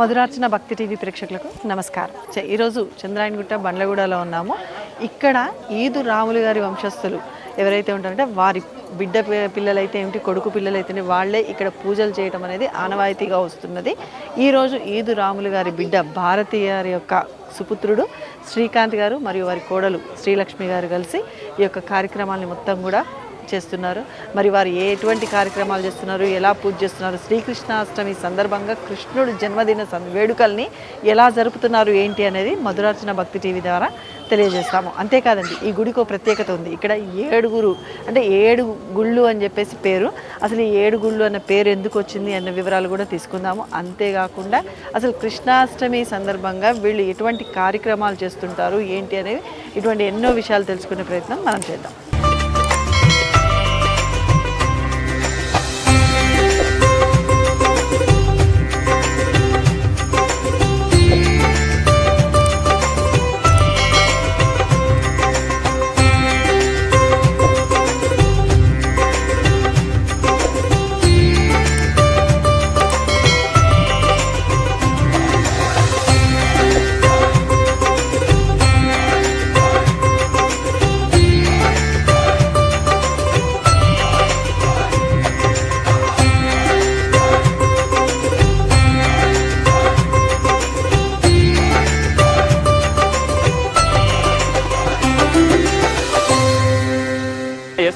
మధురార్చన భక్తి టీవీ ప్రేక్షకులకు నమస్కారం. ఈరోజు చంద్రాయణగుట్ట బండ్లగూడలో ఉన్నాము. ఇక్కడ ఈదు రాములు గారి వంశస్థులు ఎవరైతే ఉంటారంటే వారి బిడ్డ పిల్లలైతే ఏమిటి, కొడుకు పిల్లలైతే వాళ్ళే ఇక్కడ పూజలు చేయడం అనేది ఆనవాయితీగా వస్తున్నది. ఈరోజు ఈదు రాములు గారి బిడ్డ భారతి గారి యొక్క సుపుత్రుడు శ్రీకాంత్ గారు మరియు వారి కోడలు శ్రీలక్ష్మి గారు కలిసి ఈ యొక్క కార్యక్రమాన్ని మొత్తం కూడా చేస్తున్నారు. మరి వారు ఎటువంటి కార్యక్రమాలు చేస్తున్నారు, ఎలా పూజ చేస్తున్నారు, శ్రీకృష్ణాష్టమి సందర్భంగా కృష్ణుడు జన్మదిన వేడుకల్ని ఎలా జరుపుతున్నారు ఏంటి అనేది మధురార్చన భక్తి టీవీ ద్వారా తెలియజేస్తాము. అంతేకాదండి, ఈ గుడికి ఒక ప్రత్యేకత ఉంది. ఇక్కడ 7 గుళ్ళు అని చెప్పేసి పేరు. అసలు ఈ 7 గుళ్ళు అన్న పేరు ఎందుకు వచ్చింది అన్న వివరాలు కూడా తీసుకుందాము. అంతేకాకుండా అసలు కృష్ణాష్టమి సందర్భంగా వీళ్ళు ఎటువంటి కార్యక్రమాలు చేస్తుంటారు ఏంటి అనేవి, ఇటువంటి ఎన్నో విషయాలు తెలుసుకునే ప్రయత్నం మనం చేద్దాం.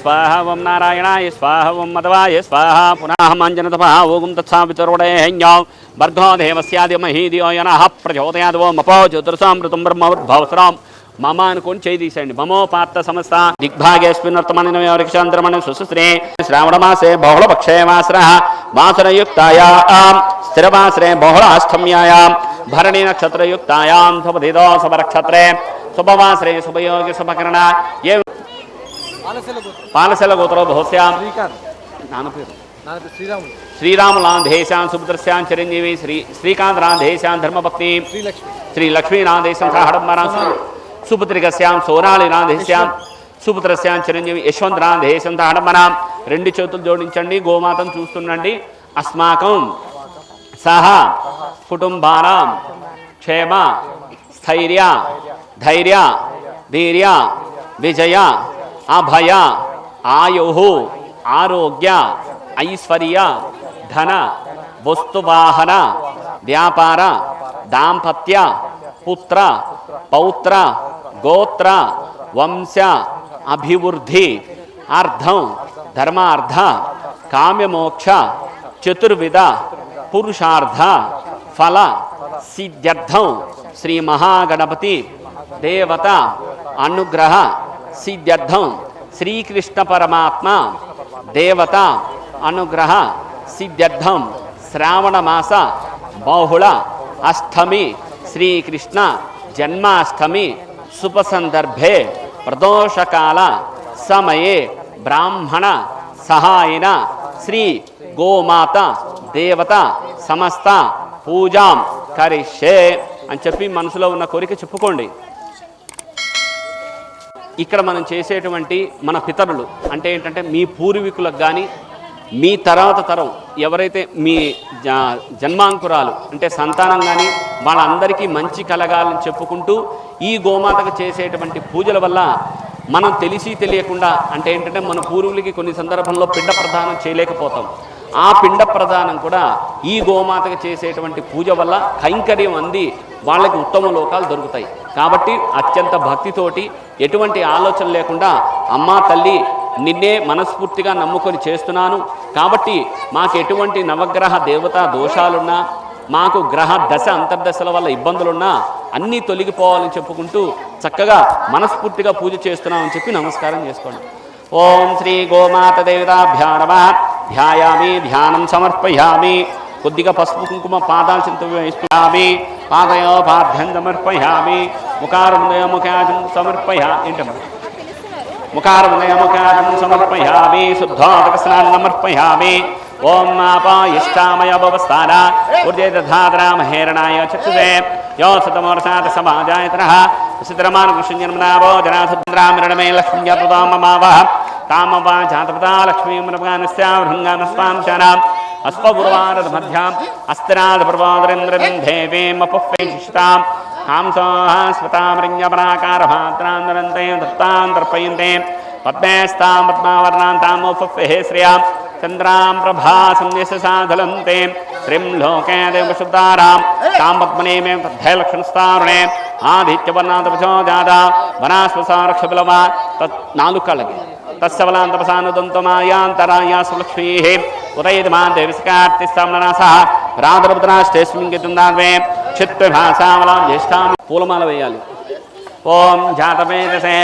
स्वाहा ओं नारायणाय स्वाहा ओं मधवाय स्वाहा पुनः मंजनतपः ओं तत्सावितरोडेऽह्यौ वर्गो देवस्यादिमहि धियो यनः प्रचोदयात् ओं मपो ज्योतिर्सामृतं ब्रह्मोद्भवस्रां मम అనుకొని చేయి తీసేయండి. మమో పాత్ర సమస్త దిగ్భాగేస్మిన్నర్తమనినమేవరిక్షాంధ్రమణి సుశ్రీ శ్రావణమాసే బహుళపక్షే వాసరः వాసరయుక్తాయాం స్థిరవాసరే బహుళాష్టమ్యాయాం భరణి నక్షత్రయుక్తాయాం శుభదిదోషభనక్షత్రే శుభవాసరే శుభయోగి శుభకరణ ఏ పాలశల గోత్ర భోస్యాం నాన్న పేరు శ్రీరాములాంధేశాం సుభద్రస్యాం చిరంజీవి శ్రీకాంతరాంధేశాం ధర్మపత్ని శ్రీలక్ష్మీనాంధేశం సహడంబరాం సుపుత్రికస్యాం సోనాళినాంధేశ్యాం సుపుత్రస్యాం చిరంజీవి యశ్వంతరాంధేశం సహడంబరాం. 2 చేతులు జోడించండి, గోమాతను చూస్తుండండి. అస్మాకం సహ కుటుంబానాం క్షేమ స్థైర్య ధైర్య వీర్య విజయ అభయ ఆయు ఆరోగ్య ఐశ్వర్య ధన వస్తువాహన వ్యాపార దాంపత్య పుత్ర పౌత్ర గోత్ర వంశ అభివృద్ధి అర్థం ధర్మార్థ కామ్యమోక్ష చతుర్విధ పురుషార్థ ఫల సిద్ధ్యర్థం శ్రీ మహాగణపతి దేవత అనుగ్రహ సిద్ధ్యర్థం శ్రీకృష్ణ పరమాత్మ దేవత అనుగ్రహ సిద్ధ్యర్థం శ్రావణమాస బహుళ అష్టమి శ్రీకృష్ణ జన్మాష్టమి శుభ సందర్భే ప్రదోషకాల సమయే బ్రాహ్మణ సహాయన శ్రీ గోమాత దేవత సమస్త పూజాం కరిష్యే అని చెప్పి మనసులో ఉన్న కోరిక చెప్పుకోండి. ఇక్కడ మనం చేసేటువంటి మన పితరులు అంటే ఏంటంటే మీ పూర్వీకులకు కానీ మీ తర్వాత తరం ఎవరైతే మీ జన్మాంకురాలు అంటే సంతానం కానీ వాళ్ళందరికీ మంచి కలగాలని చెప్పుకుంటూ ఈ గోమాతకు చేసేటువంటి పూజల వల్ల మనం తెలిసి తెలియకుండా అంటే ఏంటంటే మన పూర్వులకి కొన్ని సందర్భంలో పిండ ప్రదానం చేయలేకపోతాం. ఆ పిండ ప్రదానం కూడా ఈ గోమాతకు చేసేటువంటి పూజ వల్ల కైంకర్యం అంది వాళ్ళకి ఉత్తమ లోకాలు దొరుకుతాయి. కాబట్టి అత్యంత భక్తితోటి ఎటువంటి ఆలోచన లేకుండా అమ్మా తల్లి నిన్నే మనస్ఫూర్తిగా నమ్ముకొని చేస్తున్నాను కాబట్టి మాకు ఎటువంటి నవగ్రహ దేవతా దోషాలున్నా మాకు గ్రహ దశ అంతర్దశల వల్ల ఇబ్బందులున్నా అన్నీ తొలగిపోవాలని చెప్పుకుంటూ చక్కగా మనస్ఫూర్తిగా పూజ చేస్తున్నామని చెప్పి నమస్కారం చేసుకోండి. ఓం శ్రీ గోమాత దేవతాభ్యో నమః. ధ్యాయామి ధ్యానం సమర్పయామి. కొద్దిగా పసుపు కుంకుమ పాదాలు చింత వేస్తున్నామి. పాదయో పాద్యం సమర్పయామి. ముఖారముదయముఖాదం సమర్పయా ఏంటమ్మా ముఖారముదయముఖాదం సమర్పయామి. శుద్ధోదక స్నానం సమర్పయామి. ఓం ఆపాయిష్టామయ భవస్థాన ఊర్జేధాద్రామహేరణాయ చక్షుషే यो सतमोर्षात् समाजायतनः सिद्धरमानुकृष्णजन्मनाभो जनाथुद्रामिरणमे लक्ष्मीयतुदाममावः तामवा जातपदा लक्ष्मीमृगानस्याभृङ्गानस्वां चानाम् अस्पपूर्वारधमध्याम् अस्तिराधप्रवादरेन्द्रं देवीमपुष्पैशिष्टाम् हांसोः स्मृतामृङ्गपराकारभात्रान्दरन्ते दत्तां तर्पयन्ते पद्मेस्तां पद्मावर्णान्तामुपस्पहे श्रियां चन्द्रां प्रभासं यशसाधलन्ते श्रीं लोके देवशुद्धारां तां पद्मने मे पद्धयलक्ष्मणस्तारुणे आदित्यवर्णादपचो जाता वनास्वसारक्षबिलवा तत् नालुकलगे तत्सवलान्तपसानुदन्तमायान्तरायासुलक्ष्मीः उदयितमान् देविस्कार्तिस्ताम्ननासः राधरपुत्राष्टेस्मिङ्गितुन्दान्वे क्षित्विभासामलां ज्येष्ठां पूलमाल वेयाలి ఓం జాతవేదసే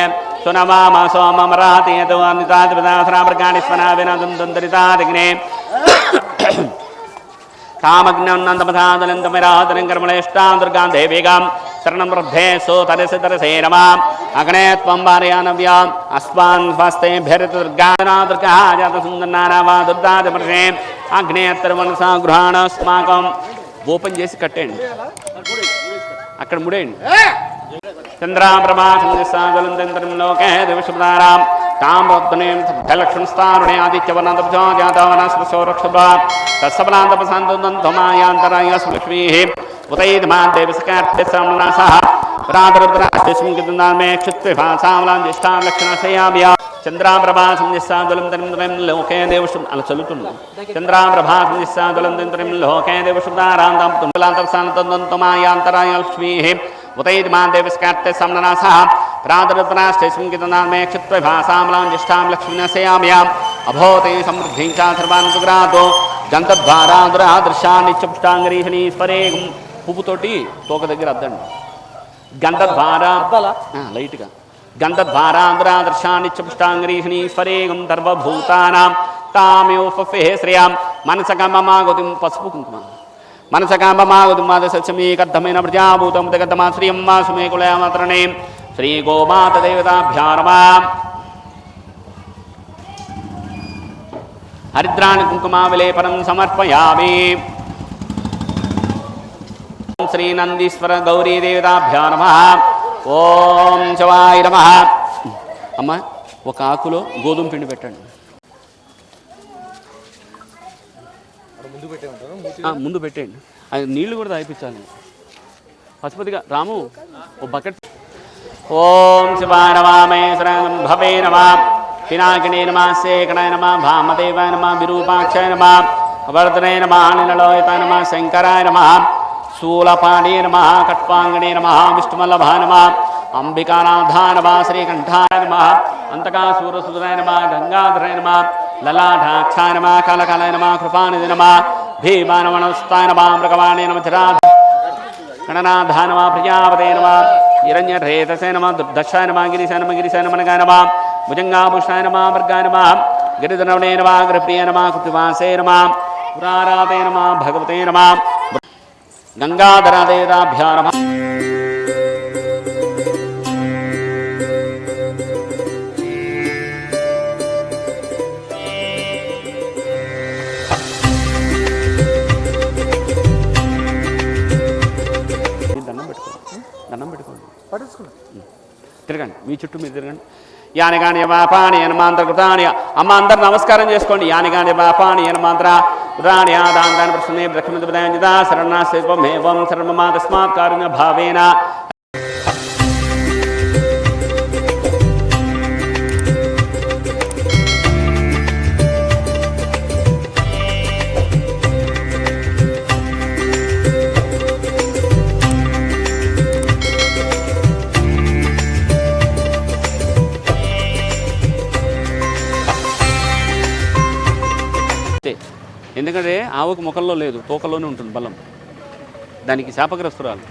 సునమామ సోమమరాతేతో అనితాదిపదాసరావర్గాణిస్వనా వినదుందరితాదిగ్నే కామగ్నందంతమసాదనంతమిరాదనం కర్మళేష్టాం దుర్గాం దేవిగాం శరణం వృద్ధే సోతరసితరసే నమాం అగ్నే త్వం వారయానవ్యాం అస్మాన్ స్వస్తే భరిత దుర్గానా దుర్గా జాతసుందన్నారావా దుర్దాదిపర్షే అగ్నేత్తరమనసా గృహాణస్మాకం ఓపెన్ చేసి కట్టేయండి అక్కడ ముడేయండి चंद्राप्रभासंदिस्साजलंतरं लोके दिवशुभदारां ताम्रद्वनें भयलक्ष्मणस्तारुणे आदित्यवर्णादपजो जातवनस्पशोरक्षभा तत्सबलान्तपसान्तुदन्तमायान्तरायस्लक्ष्मीः उदयितमान् देवस्कार्तिस्साम्नासः राधरुद्राष्टस्मिङ्गितुन्दान्मे क्षुत्विभासामलां ज्येष्ठां लक्षणशयाभ्या चंद्राप्रभासंदिस्साजलंतरं लोके देवशुभ अला चलुतुन्ना चंद्राप्रभासंदिस्साजलंतरं लोके देवशुभदारां ताम्रद्वलान्तपसान्तुदन्तमायान्तरायस्लक्ष्मीः उदयितमान् देवस्कार्ते सम्ननासः प्रातरुद्राष्टस्मिङ्गितुन्दान्मे क्षुत्विभासामलां ज्येष्ठां लक्ष्मीनशयाम्याम् अभोते समृद्धिं च सर्वान् सुग्रातो गन्धद्वारादुरादृशानित्यपुष्टाङ्गरीशनीश्वरे పువ్వుతోటి తోక దగ్గర అద్దండి గంధద్వార లైట్గా గంధద్వారాంధ్రాదర్శానిత్యపుష్టాంగరీషణీశ్వరేగం సర్వభూతానాం తామేవే శ్రేయాం మనసకమమాగతిం పసుపు కుంకుమ మనసకామమాగతుమాద సత్యమేకర్థమైన ప్రజాభూతం గతమా శ్రీయం మా సుమే కులయామతరణే శ్రీ గోమాత దేవతాభ్యారమా హరిద్రాని కుంకుమావిలేపనం సమర్పయామి శ్రీ నందీశ్వర గౌరీ దేవతాభ్యారమా ఓం శివాయ నమః. అమ్మ ఒక ఆకులో గోధుమ పిండి పెట్టండి. ముందు పెట్టేయండి. అది నీళ్లు కూడా తాగిపించాలి. పశుపతిగా రాము ఓ బకెట్. ఓం శివాయ నమః మహేశ్వరాయ భవే నమః పినాకినే నమః శేఖరాయ నమః భామదేవాయ నమః విరూపాక్షాయ నమః వర్ధనే నమః నిలలోహితాయ నమః శంకరాయ నమః శూలపాణే నమః కట్వాంగణే నమః విష్ణువల్లభాయ నమః అంబికానాథాయ నమః శ్రీకంఠాయ నమః అంతకాసూరసురాయ నమః గంగాధరాయ నమః లలాటాక్షాయ నమః కాలకాలాయ నమః కృపానిధి నమః భీమానవనస్తాయ నమః మృగవాణే నమః గణనాథాయ నమః ప్రజాపతే నమః హిరణ్యరేతసే నమః దుర్దశాయ నమః గిరిశాయ నమః గిరిశాయ నమః నమః భుజంగాభూషాయ నమః వర్గాయ నమః గిరిధనవనే నమః గృహప్రియ నమః కృతివాసే నమః పురారాతే నమః భగవతే నమః గంగాధరాదేవతాభ్యో నమః. దండం పెట్టుకోండి తిరగండి, మీ చుట్టూ మీరు తిరగండి. యానిగాని వాపాని యనమాంతృకృతాని అమ్మ అందరు నమస్కారం చేసుకోండి. యానిగాని వాపాని యనమాంత్ర ఉదాని ఆదాంతాన్ని ప్రశ్నే బ్రహ్మదేవత శరణాశిల్పమేవం సర్వమా తస్మాత్ కారుణ్య భావేన ఎందుకంటే ఆవుకు ముఖంలో లేదు, తోకలోనే ఉంటుంది బలం. దానికి శాపగ్రస్తురాలు.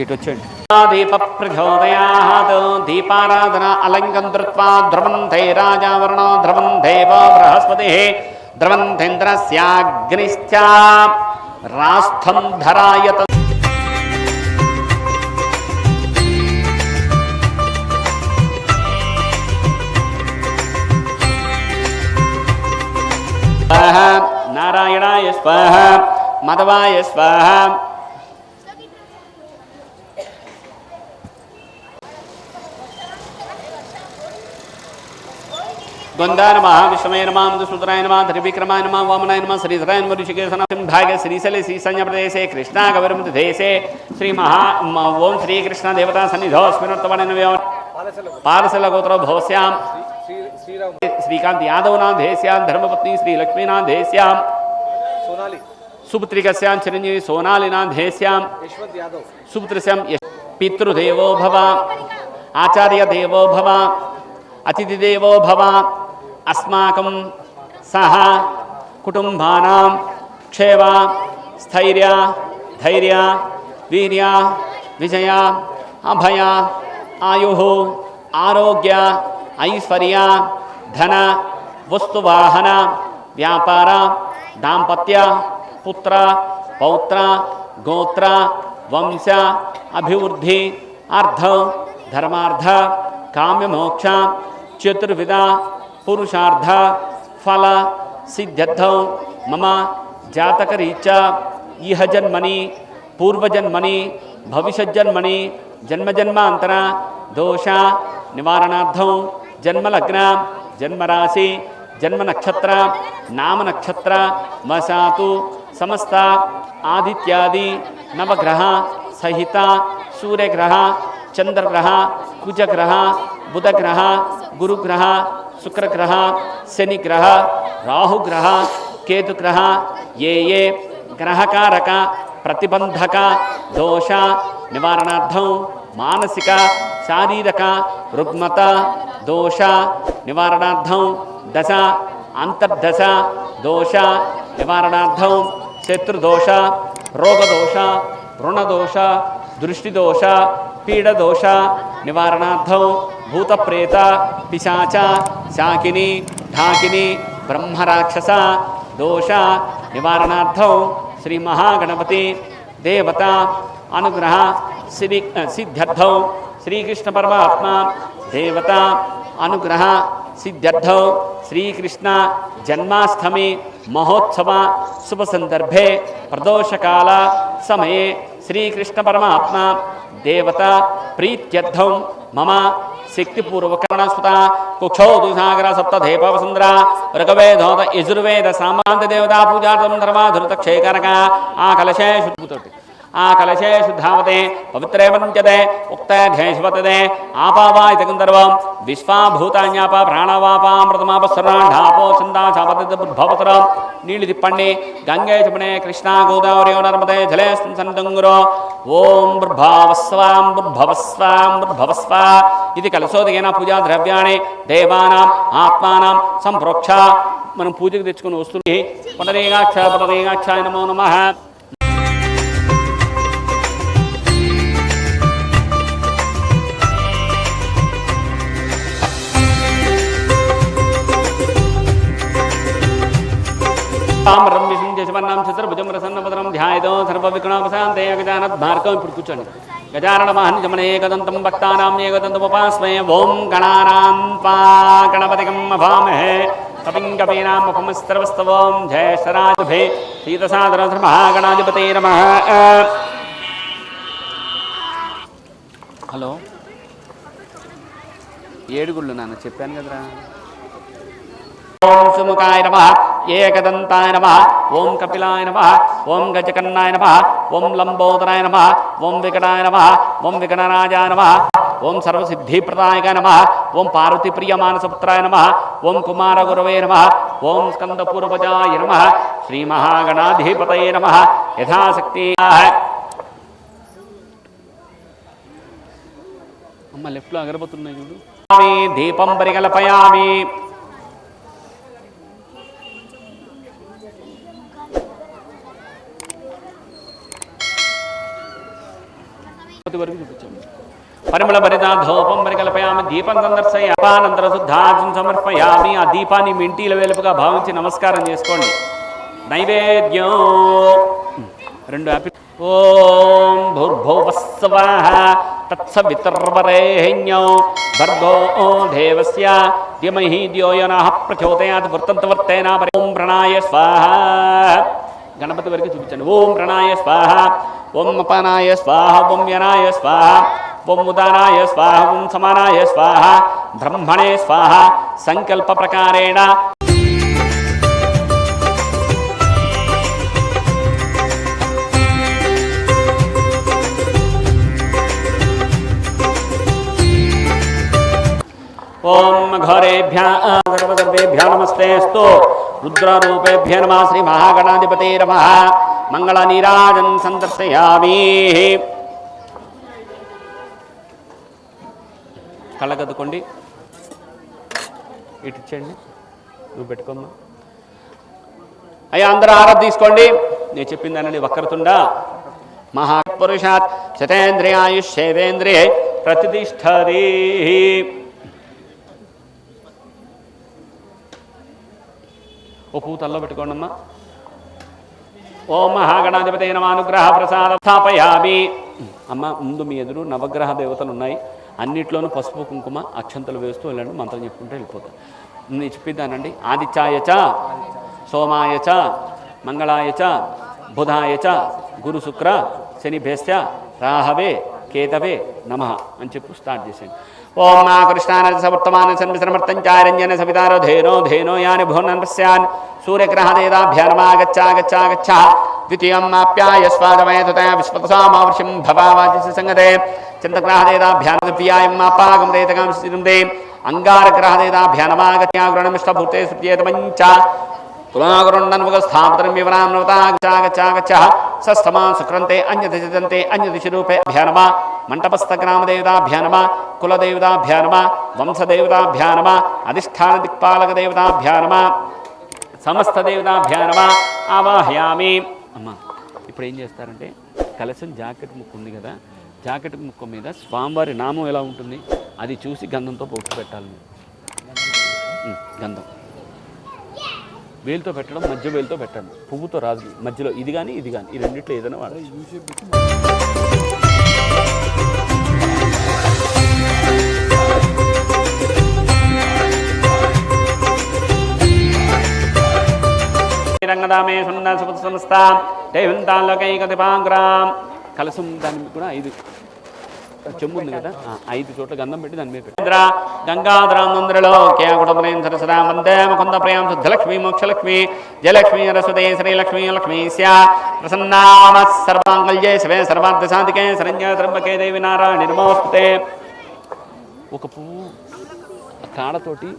ఇటు వచ్చేయండి. దీప ప్రచోదయాత్ దీపారాధన అలంకం దృత్వా ధ్రువంతే రాజావరణో ధ్రువం దేవ బృహస్పతి ధ్రువంతేంద్రస్యాగ్నిశ్చ రాస్థం ధరాయత. నారాయణాయ స్వాహ మధవాయ స్వాహ द्वंद्वाय नमः विष्णवे नमः मधुसूदनाय नमः त्रिविक्रमाय नमः वामनाय नमः श्रीधराय नमः ऋषिकेशनाथं भाग्य श्रीशैले श्रीसंज्ञ प्रदेशे कृष्णागविरमदेशे श्री महा ओम श्री कृष्ण देवता सन्निधौ स्मृतवने पारसल गोत्र भवस्यां श्रीकांत यादव नाम धेस्यां धर्मपत्नी श्री लक्ष्मी नाम धेस्यां सोनाली सुपुत्रिकस्यां चिरंजीवी सोनाली नाम धेस्यां यशवंत यादव सुपुत्रस्यां पितृदेवो भव आचार्य देवो भव अतिथिदेवो भव अस्माकं सह कुटुंबानां क्षेम स्थैर्य धैर्य वीर्य विजय अभय आयुः आरोग्य ऐश्वर्य धन वस्तुवाहन व्यापार दाम्पत्य पुत्र पौत्र गोत्र वंश अभिवृद्धि अर्थ धर्मार्थ काम्य मोक्ष चतुर्विध पुरुषार्थ फल सिद्ध्यर्थौ मम जातकरीत्या इह जन्मनि पूर्वजन्मनि भविष्यजन्मनि जन्मजन्मांतर दोष निवारणार्थं जन्मलग्न जन्मराशि जन्म नक्षत्र नाम नक्षत्र वसातु समस्त आदित्यादि नवग्रह सहित सूर्यग्रह चंद्रग्रह कुजग्रह बुधग्रह गुरुग्रह शुक्रग्रह शनिग्रह राहुग्रह केतुग्रह ये ग्रहकारक प्रतिबंधक दोष निवारणार्थं मानसिक शारीरक रुग्मता दोष निवारणार्थं दश अंतर्दश दोष निवारणार्थं शत्रुदोष रोगदोष ऋणदोष दृष्टिदोष पीडदोष निवारणार्थं भूतप्रेत पिशाच शाकिनी ढाकिनी ब्रह्मराक्षस दोष निवारणार्थं श्री महागणपति देवता अनुग्रह सिद्ध्यर्थौ श्रीकृष्ण परमात्मा देवता अनुग्रह सिद्ध्यर्थौ श्रीकृष्ण जन्माष्टमी महोत्सव शुभ संदर्भे प्रदोषकाल समये श्रीकृष्ण परमात्मा देवता प्रीत्यर्थं मम शक्तिपूर्वकरणस्वता कुक्षौदुसागर सप्तधेपवसुंदर ऋग्वेदोद यजुर्वेद सामान्त देवता पूजार्थं धर्माधुरतक्षेकरक आकलशे शुद्धतोटि आकलशे शुद्धावते पवित्रे पंचदे उक्तघेश्वतदे आपावायत गंधर्वं विश्वाभूतान्याप प्राणवापामृतमापसराढापो छन्दाचापतिर्भवतरं नीळि तिप्पण्णि गंगे चमने कृष्णा गोदावरी नर्मदे जले सन्तुङ्गुरो ओम भुर्भुवस्वां भुर्भुवस्वां भुर्भुवस्वा इति कलशोदकेन पूजा द्रव्याणि देवानां आत्मानां संप्रोक्ष మనం పూజకు తెచ్చుకొని వస్తుంది పునరేగాక్షాయ నమో నమః తామరం విష్ణుజశవర్ణం చతుర్భుజం ప్రసన్నవదనం ధ్యాయతో సర్వవిఘ్నోపశాంతే గజానద్మార్గం ఇప్పుడు కూర్చోండి గజాననమహనిజమనే ఏకదంతం భక్తానాం ఏకదంతముపాస్మహే ఓం గణానాం త్వా గణపతిగం అభామహే కపిం కపీనాం ముఖమస్తరవస్తవం జయశ్వరాజుభే సీతసాదర మహాగణాధిపతే నమః. హలో ఏడుగుళ్ళు నాన్న చెప్పాను కదరా. ఓం సుముఖాయ నమః ఏకదంతాయ నమః ఓం కపిలాయ నమః ఓం గజకర్ణాయ నమః ఓం లంబోదరాయ నమః ఓం వికటాయ నమః ఓం విఘ్నరాజాయ నమః ఓం సర్వసిద్ధిప్రదాయక నమః ఓం పార్వతీప్రియమానసపుత్రాయ నమః ఓం కుమారగురవే నమః ఓం స్కందపూర్వజాయ నమః శ్రీ మహాగణాధిపతయే నమః. యథాశక్తి అమ్మ లెఫ్ట్లో అగరబత్తున్నాయి చూడు. దీపం పరికల్పయామి. వరకు చూపించాము. పరిమళ భరితాధోపం పరికల్పయామి. దీపం సందర్శయ అపానంతర శుద్ధార్జం సమర్పయామి. ఆ దీపాన్ని మీ ఇంటిల వెలుపుగా భావించి నమస్కారం చేసుకోండి. నైవేద్యం 2 యాపిల్. ఓం భూర్భువస్సవః తత్సవితుర్వరేణ్యం భర్గో దేవస్య ధీమహి ధియో యో నః ప్రచోదయాత్ వృత్తంతవర్తేన. ఓం ప్రణాయ స్వాహ. గణపతి వరకు చూపించండి. ఓం ప్రణాయ స్వాహ ఓం అపానాయ స్వాహ ఓం వ్యనాయ స్వాహ ఓం ఉదానాయ స్వాహ ఓం సమానాయ స్వాహ బ్రహ్మణే స్వాహ సంకల్ప ప్రకారేణ ఓం ఘోరేభ్యः సర్వసర్వేభ్యో నమస్తేస్తు రుద్రరూపేభ్యో నమః శ్రీ మహాగణాధిపతే నమః మంగళ నీరాజన్ సందర్శయామి. కళ్ళగద్దుకోండి, ఇటు ఇచ్చేయండి, నువ్వు పెట్టుకోమ్మా. అయ్యా అందరూ ఆరాధన తీసుకోండి. నేను చెప్పిందానండి, వక్రతుండ మహాపురుషాత్ శతేంద్రియాయుష్యేవేంద్రియే ప్రతిష్టతి. ఓ పువ్వు తల్లో పెట్టుకోండి అమ్మా. ఓం మహాగణాధిపతే నమః అనుగ్రహ ప్రసాద స్థాపయామి. అమ్మ ముందు మీ ఎదురు నవగ్రహ దేవతలు ఉన్నాయి, అన్నిట్లోనూ పసుపు కుంకుమ అక్షంతలు వేస్తూ వెళ్ళండి, మంత్రం చెప్పుకుంటూ వెళ్ళిపోతాం. నేను చెప్పిద్దానండి. ఆదిత్యాయచ సోమాయచ మంగళాయచ బుధాయచ గురు శుక్ర శనిభ్యశ్చ రాహవే కేతవే నమః అని చెప్పు స్టార్ట్ చేసేయండి. ఓం మా కృష్ణాన సమర్థమాన సన్మిశ్రమర్థంచారణ్యన సవితారో ధేనో ధేనో యాని భువనన్ పశ్యాన్ సూర్యగ్రహదేదాభ్యా నమః గచ్చా గచ్చా గచ్చ ద్వితీయం ఆప్యాయ స్వాదమయతయ విశ్వతసామావర్షం భవావాచి సంగతే చంద్రగ్రహదేదాభ్యా దివ్యాయం ఆపాగం రేతకాం స్థిరందే అంగారగ్రహదేదాభ్యా నమః గత్యా గృణమిష్టభూతే సృత్యేతమంచ తులాగురుండన్ముఖస్థాపతరం వివరాం నవతాగచ్చ సస్తమా సుక్రంతే అన్యదిశంతే అన్యదిశరూపే అభ్యా నమః మంటపస్థగ్రామదేవతాభ్యా నమః కులదేవతాభ్యా నమః వంశదేవతాభ్యా నమః అధిష్టాన దిక్పాలక దేవతాభ్యా నమః సమస్త దేవతాభ్యా నమః ఆవాహయామి. అమ్మా ఇప్పుడు ఏం చేస్తారంటే కలశం జాకెట్ ముక్కు ఉంది కదా, జాకెట్ ముక్కు మీద స్వామివారి నామం ఎలా ఉంటుంది అది చూసి గంధంతో పొట్టు పెట్టాలి. గంధం వేలుతో పెట్టడం, మధ్య వేలుతో పెట్టండి, పువ్వుతో రాదు, మధ్యలో ఇది కానీ ఇది కానీ ఈ రెండిట్లో ఏదైనా వాడాలి. రంగదామే సున్న సుపత సంస్థ దైవంతాల్లోకైక దీపాంగ్రాం. కలసం దాన్ని కూడా 5 చెంబు ఉంది కదా, 5 చోట్ల గంధం పెట్టి దాని మీద పెట్టి గంగాధరాంధ్రలో కేకుటం సరసరా వందే ముకుంద ప్రియం శుద్ధలక్ష్మి మోక్షలక్ష్మి జయలక్ష్మి రసదే శ్రీలక్ష్మి లక్ష్మీ స్యా ప్రసన్నామ సర్వాంగల్యే శివే సర్వార్థ సాధికే శరణ్య త్రంబకే దేవి నారాయణి నమోస్తుతే. ఒక పువ్వు కాడతోటి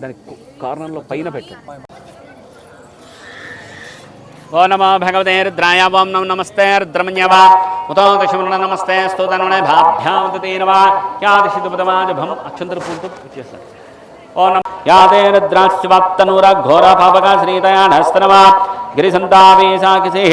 దాని కార్నర్లో పైన పెట్టండి. ఓ నమో భగవతే రుద్రాయ ఓం నమో నమస్తే రుద్రమన్యవ ఉతో దశమృణ నమస్తే స్తోతనమనే భాభ్యావతేనవా యాదిశిదుపదమాజభం అక్షంతర పూలతో చేస్తారు. ఓ నమ యాదే రుద్రాక్షివాప్తనూర ఘోర పాపక శ్రీతయానస్తనవా గిరిసంతావేశాకిసే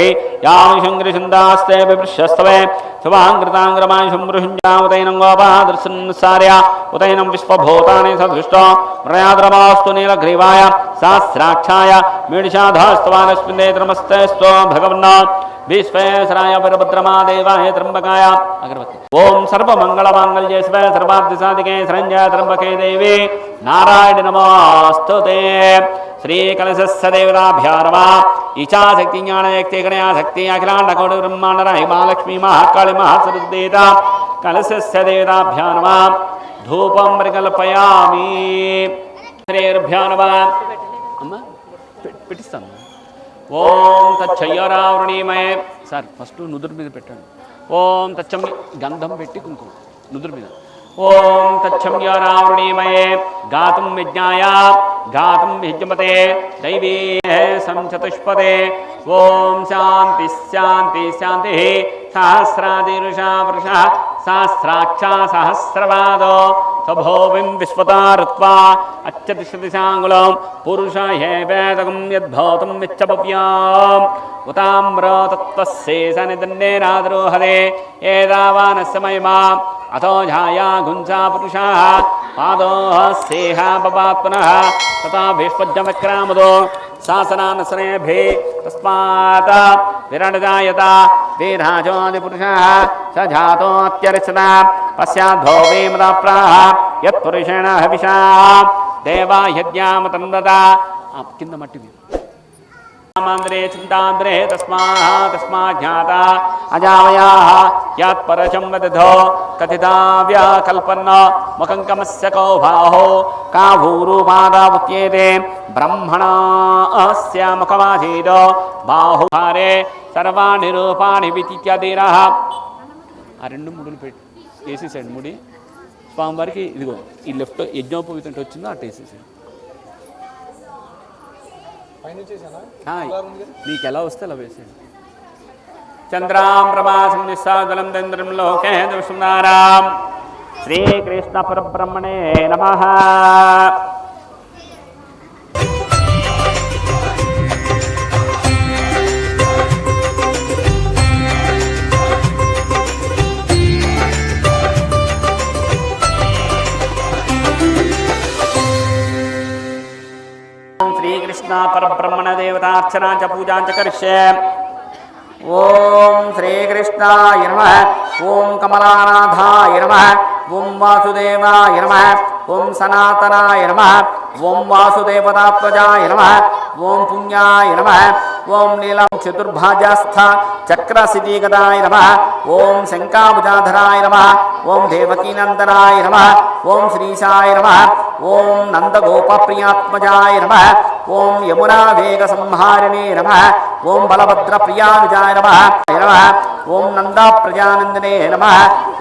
యామిషంగిరిసందాస్తే విపృశ్యస్తవే శుభాంకృతాంగ్రమాయుషం మృహుంజాముతైనం గోపాదృశన్సార్య ఉతైనం విశ్వభూతాని సదృష్టో ప్రయాద్రమాస్తు నీలగ్రీవాయ సహస్రాక్షాయ మీడిషాధాస్తవానస్మిందేతనమస్తేస్తో భగవన్నా విశ్వేశ్వరాయ వీరభద్రమా దేవాయ త్రంబకాయ అగరవతి. ఓం సర్వమంగళమాంగళ్యే శివే సర్వార్థసాధికే శరణ్య త్రంబకే దేవి నారాయణ నమోస్తుతే. శ్రీకలశస్య దేవతాభ్యో నమః. ఇచ్ఛాశక్తి జ్ఞానశక్తి గణయాశక్తి అఖిలాండకోటి బ్రహ్మాండ మహాలక్ష్మీ మహాకాళి మహాసరస్వతీత కలశస్య దేవతాభ్యో నమః. ధూపం పరికల్పయామి. శ్రీర్భ్యో నమః. అమ్మ పెట్టిస్తాను. ఓం తచ్చయ్యరావృణీమయే. సార్ ఫస్ట్ నుదురు మీద పెట్టండి. ఓం తచ్చం గంధం పెట్టి కుంకుమ నుదురు మీద. ఓం తచ్చమ్యారావృణీమయే గాతుం విజ్ఞాయ గాతుం యజ్ఞమతే దైవీ సంచతుష్పదే. ఓం శాంతి శాంతి శాంతి. సహస్రాదిరుషా పురుష సహస్రాక్ష సహస్రవాదో స్వభోవిం విశ్వతారుత్వా అచ్చతిశదిశాంగులం పురుష హే వేదకం యద్భౌతం విచ్చభవ్యాం ఉతామ్రతత్వస్సే సనిదన్నేనాద్రోహదే ఏదావానస్య మహిమా అతో ఝాయా గుంజా పురుషాః పాదోః సేహ బబాత్మనః తథా భీష్పజ్జమక్రామదో శాసనానసనేభి తస్మాత్ విరణజాయత వీరాజోదిపురుషः స జాతోऽత్యరిష్టः పశ్చాద్ధో వేమదాప్రాः యత్పురుషేణ హవిషా దేవా యజ్ఞామతందత. కింద మట్టి మీద मान्द्रे चिन्तान्द्रे तस्माज्ञाता अजावयाः यात्परशं वदधो कथिता व्याकल्पन्न मुखङ्कमस्य को बाहो का भूरूपादावुच्येते ब्रह्मणास्य मुखमासीद बाहुभारे सर्वाणि रूपाणि विचित्यादिरः ఆ రెండు ముడులు పెట్టి వేసేసాడు ముడి స్వామివారికి ఇదిగో ఈ లెఫ్ట్ యజ్ఞోపవీతం వచ్చిందో అటు వేసేసాడు నీకు ఎలా వస్తే అలా వేసాడు చంద్రాం ప్రభాసం నిస్సాదలం చంద్రం లోకే దృష్టున్నారాం శ్రీకృష్ణ పరబ్రహ్మణే నమః. श्रीकृष्ण परब्रह्मण देवतार्चना च पूजा च करिष्ये. ओम श्रीकृष्णाय नमः. ओम कमलानाथाय नमः. ओम वासुदेवाय नमः. ओम सनातनाय नमः. ओम वासुदेवतात्मजाय नमः. ओम पुण्याय नमः. ओम नीलम चतुर्भाजास्थ चक्रसिद्धिगदाय नमः. ओम शंकाभुजाधराय नमः. ओम देवकीनंदनाय नमः. ओम श्रीशाय नमः. ओम नंदगोपप्रियात्मजाय नमः. ओम यमुना वेग संहारिणे नमः. ओम बलभद्रप्रियानुजाय नमः. ओम नंदा प्रजानंदने नमः.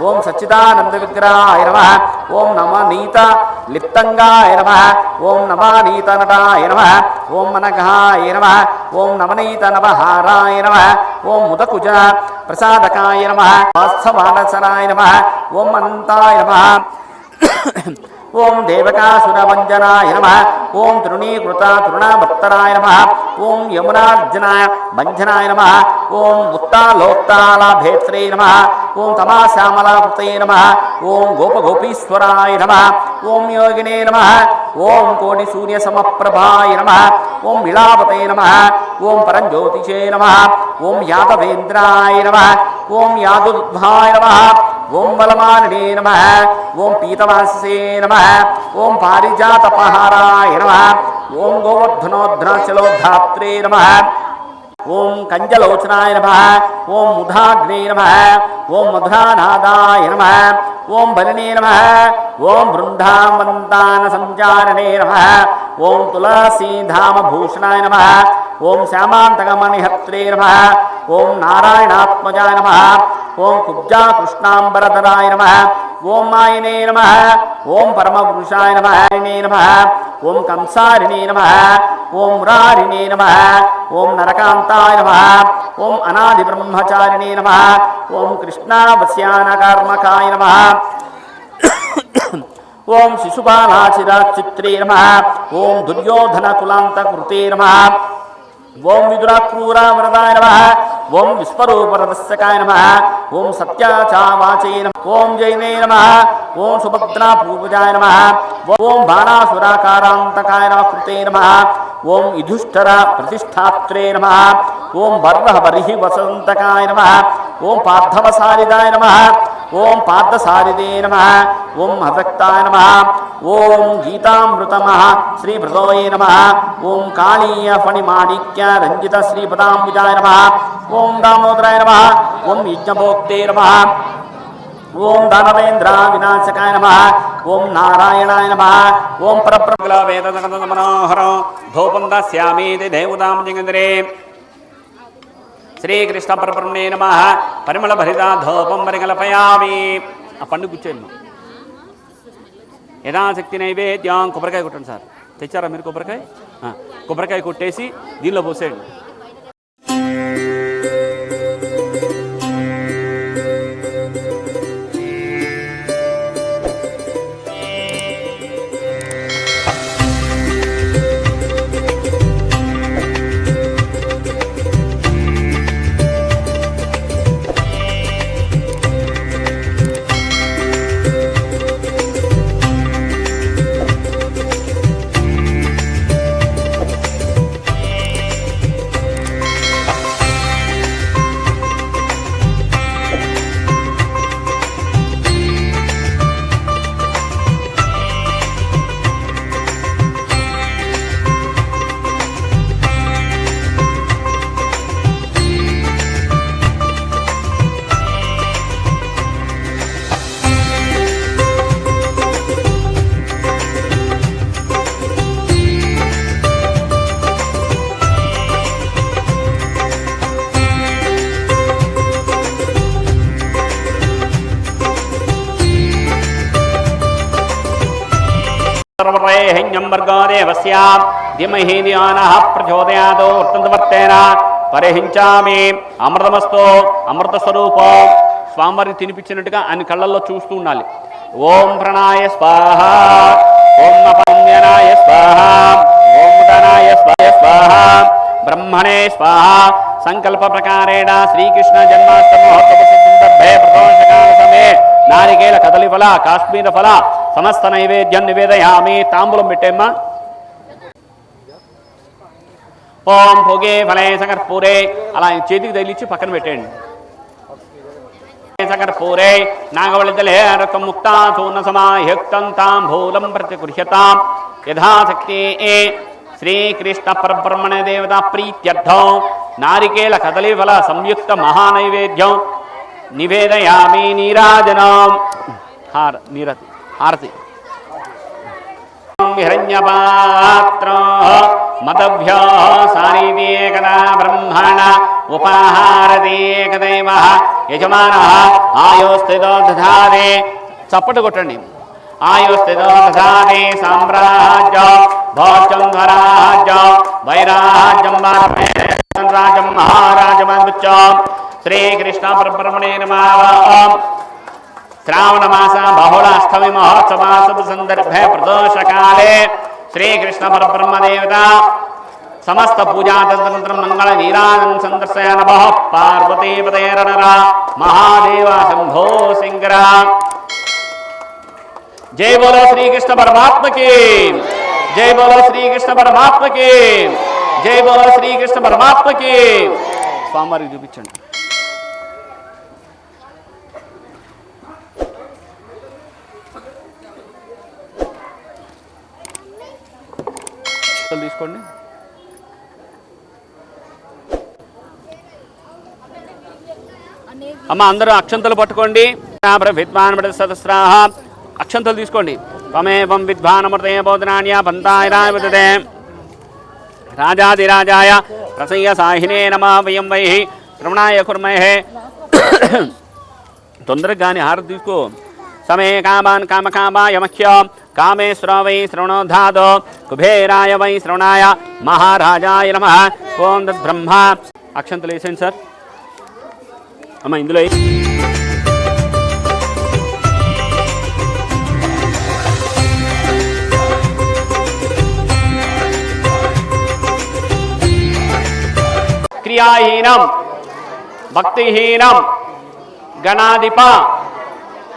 ओम सच्चिदानंद विग्रहाय नमः. ओम नमनीत लिप्तंगाय नमः. ओम नमानीत नटाय नमः. ओम मनघाय नमः. ओम नवनीत नवहाराय नमः. ओम मुदकुज प्रसादकाय नमः. वास्तवानसनाय नमः. ओम अनंताय नमः. ओम देवकासुरभञ्जनाय नमः. ओम तृणीकृता तृणाभक्तराय नमः. ओम यमुनार्जनाय भञ्जनाय नमः. ओम उत्तालोत्तालाभेत्रे नमः. ओम तमाश्यामलाकृते नमः. ओम गोपगोपीश्वराय नमः. ओम योगिने नमः. ओम कोटिसूर्यसमप्रभाय नमः. ओम विलापते नमः. ओम परञ्ज्योतिषे नमः. ओम यादवेन्द्राय नमः. ओम यादुद्भाय नमः. ओम बलमालिने नमः. ओम पीतवासे नमः. ओम पारिजातपहाराय नमः. ओम गोवर्धनोद्धनशलोधात्रे नमः. ओम कंजलोचनाय नमः. ओम मुधाग्ने नमः. ओम मधुरानादाय नमः. ओम बलिने नमः. ओम वृंदावन्तान संचारणे नमः. ओम तुलसीधाम भूषणाय नमः. ओम श्यामान्तकमणिहत्रे नमः. ओम नारायणात्मजाय नमः. ओम कुब्जा कृष्णांबरधराय नमः. ओम मायिने नमः. ओम परमपुरुषाय नमः. नमः. ओम कंसारिणे नमः. ओम मुरारिणे नमः. ओम नरकांताय नमः. ओम अनादि ब्रह्मचारिणे नमः. ओम कृष्णावस्यानकर्मकाय नमः. ओम शिशुपालाचिराचित्रे नमः. ओम दुर्योधनकुलान्तकृते नमः. ओम विदुराक्रूरावरदाय नमः. ओम विश्वरूपरदस्यकाय नमः. ओम सत्याचावाचे नमः. ओम जैने नमः. ओम सुभद्रापूर्वजाय नमः. ओम बाणासुराकारान्तकाय नमः कृते नमः. ओम युधिष्ठिर प्रतिष्ठात्रे नमः. ओम बर्हि वसन्तकाय नमः. ओम पार्थवसारिदाय नमः. ओम पार्थसारिदे नमः. ओम अव्यक्ताय नमः. ओम गीतामृतमः श्रीभृतोये नमः. ओम कालीय फणिमाणिक्य रंजित श्रीपदाम्बुजाय नमः. ओम दामोदराय नमः. ओम यज्ञभोक्ते नमः. ओम दानवेन्द्र विनाशकाय नमः. ओम नारायणाय नमः. ओम परब्रह्म वेदनमनोहर धूपं दास्यामि देवतां जिगेन्द्रे. श्रीकृष्ण परब्रह्मणे नमः. परिमल भरिता धूपं परिकल्पयामि. ఆ పండు కూర్చోండి. యథాశక్తి నైవేద్యం కొబ్బరికాయ కొట్టండి సార్. తెచ్చారా మీరు కొబ్బరికాయ? కొబ్బరికాయ కొట్టేసి దీనిలో పోసేయండి. सर्वरेहिण्यं वर्गो देवस्य धीमहि धियो नः प्रचोदयात् वर्तन्तवर्तेन పరిహించామి అమృతమస్తో అమృత స్వరూపం స్వామివారికి తినిపించినట్టుగా ఆయన కళ్ళల్లో చూస్తూ ఉండాలి. ఓం ప్రణాయ స్వాహ, ఓం అపన్యనాయ స్వాహ, ఓం ఉదనాయ స్వాహ, బ్రహ్మణే స్వాహ. సంకల్ప ప్రకారేణ శ్రీకృష్ణ జన్మాష్టమి మహోత్సవ సందర్భే ప్రదోషకాల సమయే నారికేల కదలిఫల కాశ్మీర ఫల సమస్త నైవేద్యం నివేదయామి. తాంబూలం పెట్టేమ్మా. ఓం భోగే ఫలే సకర్పూరే అలా చేతికి తగిలిచ్చి పక్కన పెట్టండి. సకర్పూరే నాగవళిదలే ముక్తా చూర్ణ సమాయుక్తం తాంబూలం ప్రతిగృహ్యతాం యథాశక్తి. శ్రీకృష్ణ పరబ్రహ్మణ దేవత ప్రీత్యర్థం నారికేల కదలీఫల సంయుక్త మహానైవేద్యం నివేదయామి. నీరాజనం హారతి హిరణ్యపాత్ర మదభ్యో సారీదేకదా బ్రహ్మణ ఉపాహారదేకదైవ యజమాన ఆయోస్థితో దధాదే. చప్పటి కొట్టండి. ఆయోస్థితో దధాదే సామ్రాజ్యం భోజం ధ్వరాజ్యం వైరాజ్యం రాజం మహారాజమన్విత్యం. శ్రీకృష్ణ పరబ్రహ్మణే నమః. శ్రావణ మాస బహుళ అష్టమి మహోత్సవ శుభ సందర్భే ప్రదోషకాలే శ్రీకృష్ణ పరబ్రహ్మదేవత సమస్త పూజాతంత్రం మంగళ నీరాజనం సందర్శయ నమః. పార్వతీపతేరనర మహాదేవ శంభో శంకర. జై బోలో శ్రీకృష్ణ పరమాత్మకి, జై బోలో శ్రీకృష్ణ పరమాత్మకి, జై బోలో శ్రీకృష్ణ పరమాత్మకి. స్వామివారికి చూపించండి. తీసుకోండి. అమ్మ అందరూ అక్షంతలు పట్టుకోండి. సహస్రాహ అక్షంతలు తీసుకోండి. త్వమేవం విద్వానమృతే బోధనాన్య పంతాయ విదతే రాజాదిరాజాయ రసయ్య సాహినే నమః. వయం వై శ్రవణాయ కుర్మహే. తొందరగా కానీ హారతి తీసుకో. సమే కామాన్ కామకామాయ మహ్యం కామేశ్వర వై శ్రవణోధాదో కుబేరాయ వై శ్రవణాయ మహారాజాయ నమః. ఓం తద్బ్రహ్మ. అక్షంతలు వేసేయండి సార్. అమ్మ ఇందులో క్రియాహీనం భక్తిహీనం గణాధిప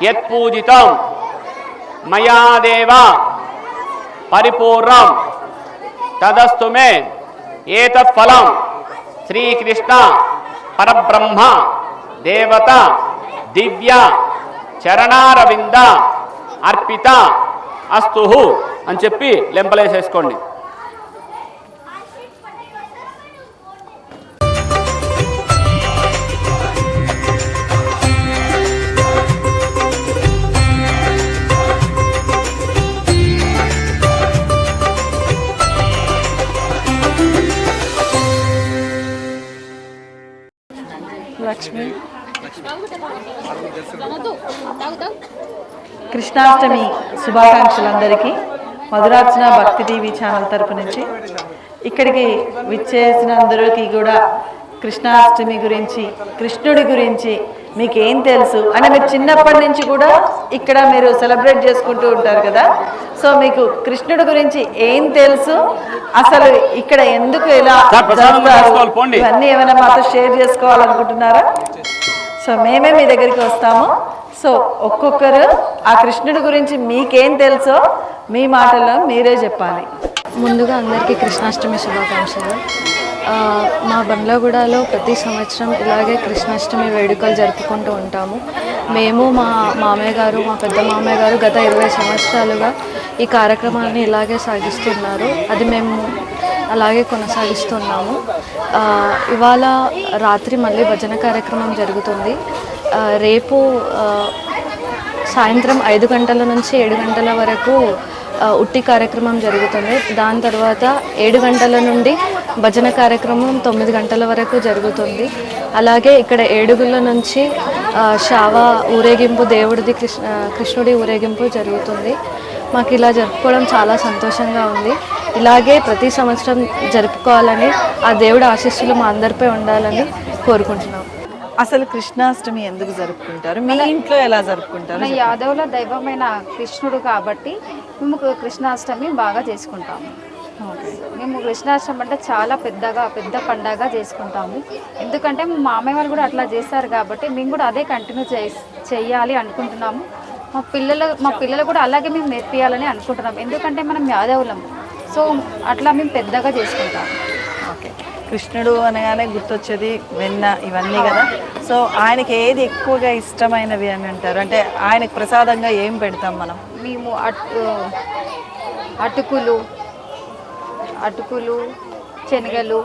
యత్పూజితం మయా దేవ పరిపూర్ణం తదస్తు మే ఏతత్ ఫలం. శ్రీకృష్ణ పరబ్రహ్మ దేవత దివ్య చరణారవింద అర్పిత అస్తు అని చెప్పి లెంపలేసేసుకోండి. లక్ష్మి కృష్ణాష్టమి శుభాకాంక్షలందరికీ మధురార్చన భక్తి టీవీ ఛానల్ తరపు నుంచి ఇక్కడికి విచ్చేసిన అందరికీ కూడా కృష్ణాష్టమి గురించి, కృష్ణుడి గురించి మీకేం తెలుసు అని మీరు చిన్నప్పటి నుంచి కూడా ఇక్కడ మీరు సెలబ్రేట్ చేసుకుంటూ ఉంటారు కదా. సో మీకు కృష్ణుడి గురించి ఏం తెలుసు, అసలు ఇక్కడ ఎందుకు ఇలా ఇవన్నీ ఏమైనా మాతో షేర్ చేసుకోవాలనుకుంటున్నారా? సో మేమే మీ దగ్గరికి వస్తాము. సో ఒక్కొక్కరు ఆ కృష్ణుడి గురించి మీకేం తెలుసో మీ మాటల్లో మీరే చెప్పాలి. ముందుగా అందరికీ కృష్ణాష్టమి శుభాకాంక్షలు. మా బండ్లగూడలో ప్రతి సంవత్సరం ఇలాగే కృష్ణాష్టమి వేడుకలు జరుపుకుంటూ ఉంటాము. మేము మా మామయ్య గారు, మా పెద్ద మామయ్య గారు గత 20 సంవత్సరాలుగా ఈ కార్యక్రమాన్ని ఇలాగే సాగిస్తున్నారు. అది మేము అలాగే కొనసాగిస్తున్నాము. ఇవాళ రాత్రి మళ్ళీ భజన కార్యక్రమం జరుగుతుంది. రేపు సాయంత్రం 5 గంటల నుంచి 7 గంటల వరకు ఉట్టి కార్యక్రమం జరుగుతుంది. దాని తర్వాత 7 గంటల నుండి భజన కార్యక్రమం 9 గంటల వరకు జరుగుతుంది. అలాగే ఇక్కడ ఏడుగుల నుంచి షావా ఊరేగింపు, దేవుడిది కృష్ణుడి ఊరేగింపు జరుగుతుంది. మాకు ఇలా జరుపుకోవడం చాలా సంతోషంగా ఉంది. ఇలాగే ప్రతి సంవత్సరం జరుపుకోవాలని, ఆ దేవుడి ఆశీస్సులు మా అందరిపై ఉండాలని కోరుకుంటున్నాం. అసలు కృష్ణాష్టమి ఎందుకు జరుపుకుంటారు? మీ ఇంట్లో ఎలా జరుపుకుంటారు? మన యాదవుల దైవమైన కృష్ణుడు కాబట్టి మేము కృష్ణాష్టమి బాగా చేసుకుంటాము. మేము కృష్ణాష్టమి అంటే చాలా పెద్ద పండగ చేసుకుంటాము. ఎందుకంటే మా మామయ్య వాళ్ళు కూడా అట్లా చేస్తారు కాబట్టి మేము కూడా అదే కంటిన్యూ చేయాలి అనుకుంటున్నాము. మా పిల్లలు కూడా అలాగే మేము నేర్పియాలని అనుకుంటున్నాం. ఎందుకంటే మనం యాదవులం, సో అట్లా మేము పెద్దగా చేసుకుంటాము. ఓకే, కృష్ణుడు అనగానే గుర్తొచ్చేది వెన్న ఇవన్నీ కదా. సో ఆయనకి ఏది ఎక్కువగా ఇష్టమైనవి అని అంటారు? అంటే ఆయనకు ప్రసాదంగా ఏం పెడతాం మనం? మేము అటుకులు శనగలు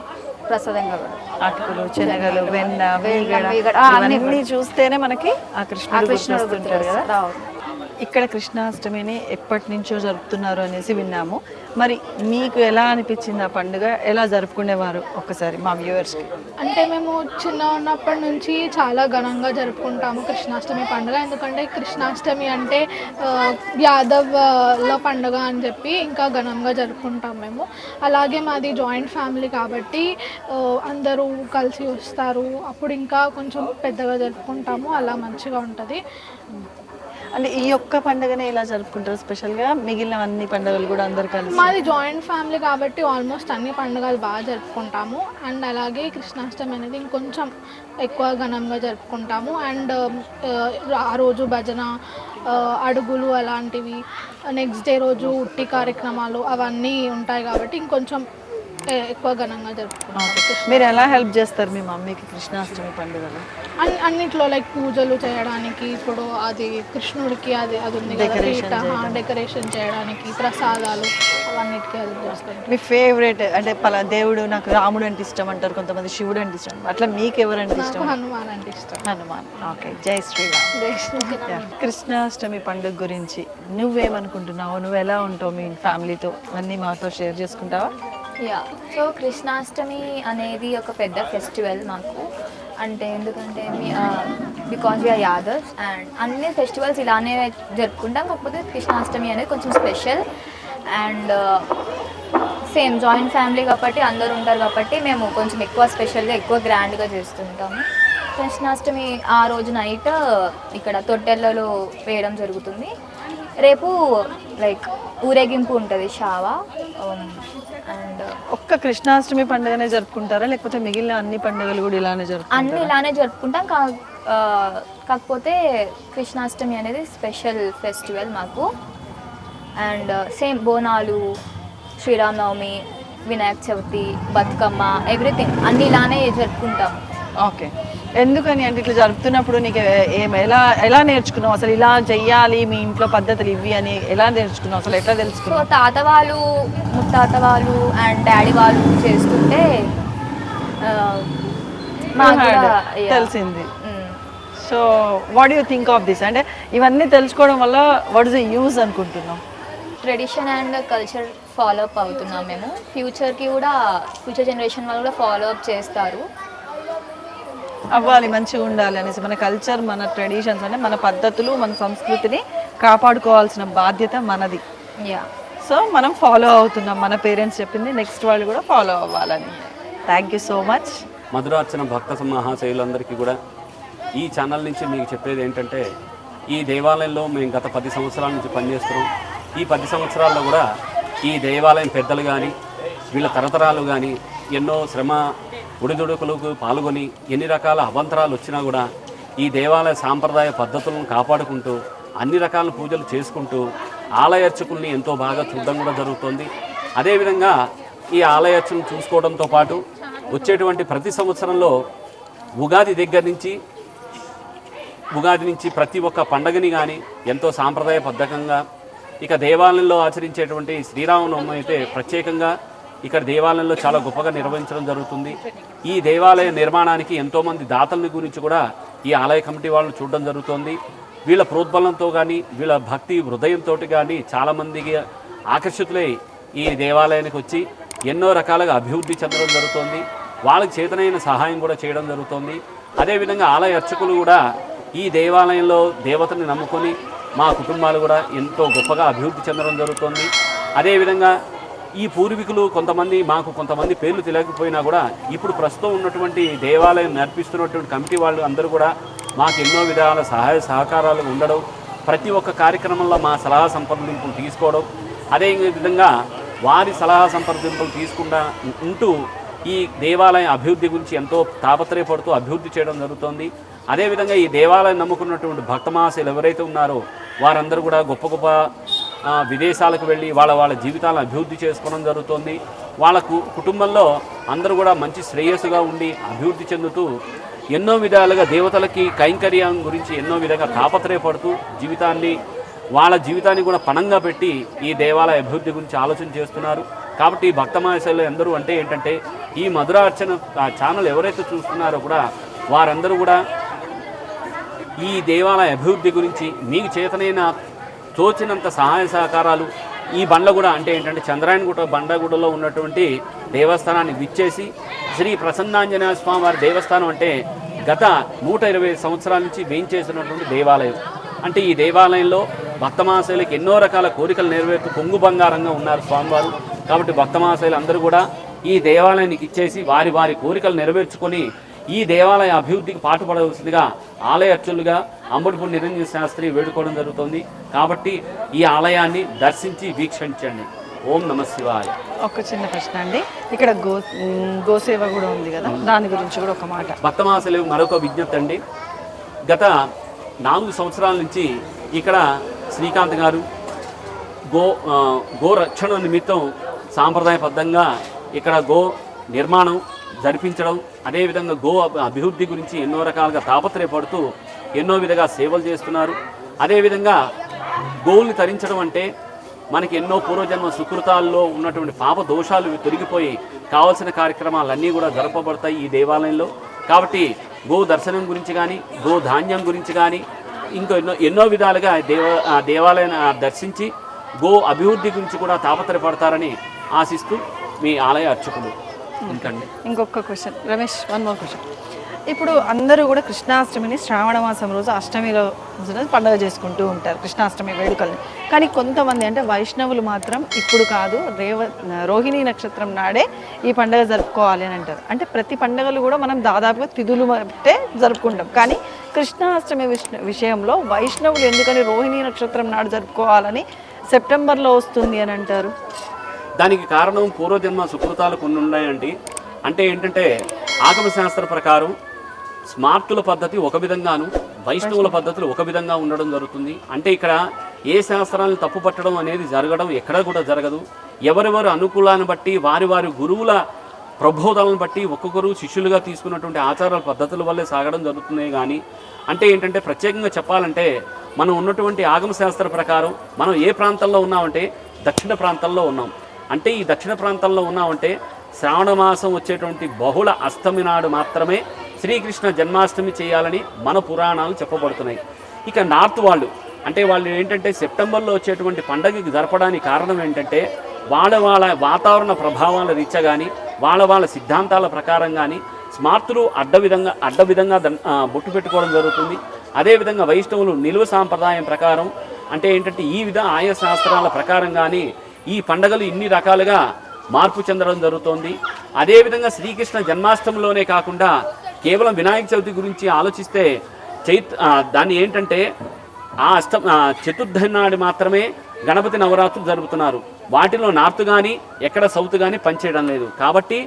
ప్రసాదంగా పెడతాం. అటుకులు, శనగలు, వెన్న, మీగడ అన్నీ చూస్తేనే మనకి ఆ కృష్ణుడు గుర్తొస్తుంటాడు కదా. ఇక్కడ కృష్ణాష్టమిని ఎప్పటి నుంచో జరుపుతున్నారు అనేసి విన్నాము. మరి మీకు ఎలా అనిపించింది ఆ పండుగ? ఎలా జరుపుకునేవారు ఒక్కసారి మా వ్యూవర్స్కి? అంటే మేము చిన్న ఉన్నప్పటి నుంచి చాలా ఘనంగా జరుపుకుంటాము కృష్ణాష్టమి పండుగ. ఎందుకంటే కృష్ణాష్టమి అంటే యాదవ్ల పండుగ అని చెప్పి ఇంకా ఘనంగా జరుపుకుంటాం మేము. అలాగే మాది జాయింట్ ఫ్యామిలీ కాబట్టి అందరూ కలిసి వస్తారు. అప్పుడు ఇంకా కొంచెం పెద్దగా జరుపుకుంటాము. అలా మంచిగా ఉంటుంది. అంటే ఈ ఒక్క పండుగనే ఇలా జరుపుకుంటారు స్పెషల్గా? మిగిలిన అన్ని పండుగలు కూడా అందరు కలిసి? మాది జాయింట్ ఫ్యామిలీ కాబట్టి ఆల్మోస్ట్ అన్ని పండుగలు బాగా జరుపుకుంటాము. అండ్ అలాగే కృష్ణాష్టమి అనేది ఇంకొంచెం ఎక్కువ ఘనంగా జరుపుకుంటాము. అండ్ ఆ రోజు భజన, అడుగులు అలాంటివి, నెక్స్ట్ డే రోజు ఉట్టి కార్యక్రమాలు అవన్నీ ఉంటాయి కాబట్టి ఇంకొంచెం ఎక్కువ ఘనంగా జరుపుకుంటాం. మీరు ఎలా హెల్ప్ చేస్తారు మీ మమ్మీకి కృష్ణాష్టమి పండుగలో? అన్నిట్లో లైక్ పూజలు చేయడానికి, ఇప్పుడు అది కృష్ణుడికి అది ఉంది కదా, డెకరేషన్ చేయడానికి, ప్రసాదాలు అవన్నిటికీ హెల్ప్ చేస్తాం. మీ ఫేవరెట్ అంటే దేవుడు నాకు రాముడు అంటే ఇష్టం అంటారు, కొంతమంది శివుడు అంటే ఇష్టం, అట్లా మీకు ఎవరంటే ఇష్టం? హనుమాన్ అంటే ఇష్టం. హనుమాన్. ఓకే, జై శ్రీరామ్. కృష్ణాష్టమి పండుగ గురించి నువ్వేమనుకుంటున్నావు? నువ్వు ఎలా ఉంటావు మీ ఫ్యామిలీతో? అన్నీ మాతో షేర్ చేసుకుంటావా? సో కృష్ణాష్టమి అనేది ఒక పెద్ద ఫెస్టివల్ మాకు. అంటే ఎందుకంటే బికాజ్ వీఆర్ యాదవ్స్ అండ్ అన్ని ఫెస్టివల్స్ ఇలానే జరుపుకుంటాం. కాకపోతే కృష్ణాష్టమి అనేది కొంచెం special. And same joint family కాబట్టి అందరు ఉంటారు కాబట్టి మేము కొంచెం ఎక్కువ స్పెషల్గా ఎక్కువ గ్రాండ్గా చేస్తుంటాము. కృష్ణాష్టమి ఆ రోజు నైట్ ఇక్కడ తొట్టెలలో వేయడం జరుగుతుంది. రేపు లైక్ ఊరేగింపు ఉంటుంది షావా. అండ్ ఒక్క కృష్ణాష్టమి పండుగనే జరుపుకుంటారా లేకపోతే మిగిలిన అన్ని పండుగలు కూడా ఇలానే జరుపుకుంటారా? అన్ని ఇలానే జరుపుకుంటాం. కాకపోతే కృష్ణాష్టమి అనేది స్పెషల్ ఫెస్టివల్ మాకు. And same Bonalu, Sriramanavami, Vinayaka Chavithi, Bathukamma, everything అన్ని ఇలానే జరుపుకుంటాము. ఓకే, ఎందుకని అంటే ఇట్లా జరుపుతున్నప్పుడు నీకు ఎలా నేర్చుకున్నావు? అసలు ఇలా చెయ్యాలి, మీ ఇంట్లో పద్ధతులు ఇవి అని ఎలా నేర్చుకున్నావు? అసలు ఎట్లా తెలుసుకున్నావు? సో తాత వాళ్ళు, ముత్తాత వాళ్ళు అండ్ డాడీ వాళ్ళు చేస్తుంటే తెలిసింది. So what you think of this? అంటే ఇవన్నీ తెలుసుకోవడం వల్ల వాట్ ఇస్ ద యూజ్ అనుకుంటున్నాం? Tradition and culture follow up అవుతున్నాం మేము. ఫ్యూచర్ జనరేషన్ వాళ్ళు కూడా ఫాలో అప్ చేస్తారు. అవ్వాలి, మంచిగా ఉండాలి అనేసి. మన కల్చర్, మన ట్రెడిషన్స్ అంటే మన పద్ధతులు, మన సంస్కృతిని కాపాడుకోవాల్సిన బాధ్యత మనది. సో మనం ఫాలో అవుతున్నాం, మన పేరెంట్స్ చెప్పింది నెక్స్ట్ వాళ్ళు కూడా ఫాలో అవ్వాలని. Thank you so much. మధురార్చన భక్త మహాశైలందరికీ కూడా ఈ ఛానల్ నుంచి మీకు చెప్పేది ఏంటంటే, ఈ దేవాలయంలో మేము గత 10 సంవత్సరాల నుంచి పనిచేస్తున్నాం. ఈ 10 సంవత్సరాల్లో కూడా ఈ దేవాలయం పెద్దలు కానీ వీళ్ళ తరతరాలు కానీ ఎన్నో శ్రమ ఒడిదుడుకులకు పాల్గొని ఎన్ని రకాల అవంతరాలు వచ్చినా కూడా ఈ దేవాలయ సాంప్రదాయ పద్ధతులను కాపాడుకుంటూ అన్ని రకాల పూజలు చేసుకుంటూ ఆలయ అర్చకుల్ని ఎంతో బాగా చూడడం కూడా జరుగుతుంది. అదేవిధంగా ఈ ఆలయ అర్చన చూసుకోవడంతో పాటు వచ్చేటువంటి ప్రతి సంవత్సరంలో ఉగాది నుంచి ప్రతి ఒక్క పండగని కానీ ఎంతో సాంప్రదాయబద్ధంగా, ఇక దేవాలయంలో ఆచరించేటువంటి శ్రీరామనవమి అయితే ప్రత్యేకంగా ఇక్కడ దేవాలయంలో చాలా గొప్పగా నిర్వహించడం జరుగుతుంది. ఈ దేవాలయ నిర్మాణానికి ఎంతోమంది దాతల గురించి కూడా ఈ ఆలయ కమిటీ వాళ్ళు చూడడం జరుగుతుంది. వీళ్ళ ప్రోద్బలంతో కానీ వీళ్ళ భక్తి హృదయంతో కానీ చాలామందికి ఆకర్షితులై ఈ దేవాలయానికి వచ్చి ఎన్నో రకాలుగా అభివృద్ధి చెందడం జరుగుతుంది. వాళ్ళకి చేతనైన సహాయం కూడా చేయడం జరుగుతుంది. అదేవిధంగా ఆలయ అర్చకులు కూడా ఈ దేవాలయంలో దేవతని నమ్ముకొని మా కుటుంబాలు కూడా ఎంతో గొప్పగా అభివృద్ధి చెందడం జరుగుతుంది. అదేవిధంగా ఈ పూర్వీకులు కొంతమంది పేర్లు తెలియకపోయినా కూడా ఇప్పుడు ప్రస్తుతం ఉన్నటువంటి దేవాలయం నడిపిస్తున్నటువంటి కమిటీ వాళ్ళు అందరూ కూడా మాకు ఎన్నో విధాల సహాయ సహకారాలు ఉండడం, ప్రతి ఒక్క కార్యక్రమంలో మా సలహా సంప్రదింపులు తీసుకోవడం, అదే విధంగా వారి సలహా సంప్రదింపులు తీసుకుండా ఉంటూ ఈ దేవాలయం అభివృద్ధి గురించి ఎంతో తాపత్రయపడుతూ అభివృద్ధి చేయడం జరుగుతుంది. అదేవిధంగా ఈ దేవాలయం నమ్ముకున్నటువంటి భక్తమాసలు ఎవరైతే ఉన్నారో వారందరూ కూడా గొప్ప గొప్ప విదేశాలకు వెళ్ళి వాళ్ళ జీవితాలను అభివృద్ధి చేసుకోవడం జరుగుతుంది. వాళ్ళ కుటుంబంలో అందరూ కూడా మంచి శ్రేయస్సుగా ఉండి అభివృద్ధి చెందుతూ ఎన్నో విధాలుగా దేవతలకి కైంకర్యం గురించి ఎన్నో విధంగా తాపత్రయపడుతూ వాళ్ళ జీవితాన్ని కూడా పణంగా పెట్టి ఈ దేవాలయ అభివృద్ధి గురించి ఆలోచన చేస్తున్నారు. కాబట్టి ఈ భక్తమాసలు అందరూ అంటే ఏంటంటే ఈ మధురార్చన ఛానల్ ఎవరైతే చూస్తున్నారో కూడా వారందరూ కూడా ఈ దేవాలయ అభివృద్ధి గురించి మీకు చేతనైన తోచినంత సహాయ సహకారాలు ఈ బండ్లగూడ అంటే ఏంటంటే చంద్రాయణగుట్ట బండ్లగూడలో ఉన్నటువంటి దేవస్థానాన్ని విచ్చేసి శ్రీ ప్రసన్నాంజనేయ స్వామి వారి దేవస్థానం అంటే గత 120 సంవత్సరాల నుంచి వేయించేసినటువంటి దేవాలయం. అంటే ఈ దేవాలయంలో భక్తమాసైలకు ఎన్నో రకాల కోరికలు నెరవేరుతూ పొంగు బంగారంగా ఉన్నారు స్వామివారు. కాబట్టి భక్తమాసైలు అందరూ కూడా ఈ దేవాలయానికి ఇచ్చేసి వారి కోరికలు నెరవేర్చుకొని ఈ దేవాలయ అభివృద్ధికి పాటుపడవలసిందిగా ఆలయ అర్చకులుగా అంబడిపూడి నిరంజన శాస్త్రి వేడుకోవడం జరుగుతుంది. కాబట్టి ఈ ఆలయాన్ని దర్శించి వీక్షించండి. ఓం నమ శివాయ. ఒక చిన్న ప్రశ్న అండి, ఇక్కడ గోసేవ కూడా ఉంది కదా, దాని గురించి కూడా ఒక మాట. భక్తమాసలు మరొక విజ్ఞప్తి అండి. గత 4 సంవత్సరాల నుంచి ఇక్కడ శ్రీకాంత్ గారు గో రక్షణ నిమిత్తం సాంప్రదాయబద్ధంగా ఇక్కడ గో నిర్మాణం జరిపించడం, అదేవిధంగా గో అభివృద్ధి గురించి ఎన్నో రకాలుగా తాపత్రయపడుతూ ఎన్నో విధంగా సేవలు చేస్తున్నారు. అదేవిధంగా గోవుల్ని తరించడం అంటే మనకి ఎన్నో పూర్వజన్మ సుకృతాల్లో ఉన్నటువంటి పాప దోషాలు తొలగిపోయి కావాల్సిన కార్యక్రమాలన్నీ కూడా జరపబడతాయి ఈ దేవాలయంలో. కాబట్టి గో దర్శనం గురించి కానీ గో ధాన్యం గురించి కానీ ఇంకో ఎన్నో విధాలుగా దేవాలయాన్ని దర్శించి గో అభివృద్ధి గురించి కూడా తాపత్రయపడతారని ఆశిస్తూ మీ ఆలయ అర్చకులు. ఇంకొక క్వశ్చన్ రమేష్, 1 more క్వశ్చన్. ఇప్పుడు అందరూ కూడా కృష్ణాష్టమిని శ్రావణ మాసం రోజు అష్టమి రోజున పండుగ చేసుకుంటూ ఉంటారు, కృష్ణాష్టమి వేడుకల్ని. కానీ కొంతమంది అంటే వైష్ణవులు మాత్రం ఇప్పుడు కాదు రోహిణీ నక్షత్రం నాడే ఈ పండుగ జరుపుకోవాలి అని అంటారు. అంటే ప్రతి పండుగలు కూడా మనం దాదాపుగా తిథులు బట్టే జరుపుకుంటాం. కానీ కృష్ణాష్టమి విషయంలో వైష్ణవులు ఎందుకని రోహిణీ నక్షత్రం నాడు జరుపుకోవాలని సెప్టెంబర్లో వస్తుంది అని అంటారు? దానికి కారణం పూర్వజన్మ సుకృతాలు కొన్ని ఉన్నాయండి. అంటే ఏంటంటే ఆగమశాస్త్ర ప్రకారం స్మార్తుల పద్ధతి ఒక విధంగాను వైష్ణవుల పద్ధతులు ఒక విధంగా ఉండడం జరుగుతుంది. అంటే ఇక్కడ ఏ శాస్త్రాలను తప్పుపట్టడం అనేది జరగడం ఎక్కడ కూడా జరగదు. ఎవరెవరు అనుకూలాన్ని బట్టి వారి గురువుల ప్రబోధాలను బట్టి ఒక్కొక్కరు శిష్యులుగా తీసుకున్నటువంటి ఆచారాల పద్ధతుల వల్లే సాగడం జరుగుతున్నాయి. కానీ అంటే ఏంటంటే ప్రత్యేకంగా చెప్పాలంటే మనం ఉన్నటువంటి ఆగమశాస్త్ర ప్రకారం మనం ఏ ప్రాంతంలో ఉన్నామంటే దక్షిణ ప్రాంతంలో ఉన్నాం. అంటే ఈ దక్షిణ ప్రాంతంలో ఉన్నామంటే శ్రావణ మాసం వచ్చేటువంటి బహుళ అష్టమి నాడు మాత్రమే శ్రీకృష్ణ జన్మాష్టమి చేయాలని మన పురాణాలు చెప్పబడుతున్నాయి. ఇక నార్త్ వాళ్ళు ఏంటంటే సెప్టెంబర్లో వచ్చేటువంటి పండగకి జరపడానికి కారణం ఏంటంటే వాళ్ళ వాతావరణ ప్రభావాల రీత్యా కానీ వాళ్ళ సిద్ధాంతాల ప్రకారం కానీ స్మార్తులు అడ్డ విధంగా బొట్టు పెట్టుకోవడం జరుగుతుంది. అదేవిధంగా వైష్ణవులు నిలువ సాంప్రదాయం ప్రకారం అంటే ఏంటంటే ఈ ఆయా శాస్త్రాల ప్రకారం కానీ ఈ పండుగలు ఇన్ని రకాలుగా మార్పు చెందడం జరుగుతోంది. అదేవిధంగా శ్రీకృష్ణ జన్మాష్టమిలోనే కాకుండా కేవలం వినాయక చవితి గురించి ఆలోచిస్తే దాన్ని ఏంటంటే చతుర్థి నాడు మాత్రమే గణపతి నవరాత్రులు జరుపుతున్నారు. వాటిలో నార్త్ కానీ ఎక్కడ సౌత్ కానీ పనిచేయడం లేదు. కాబట్టి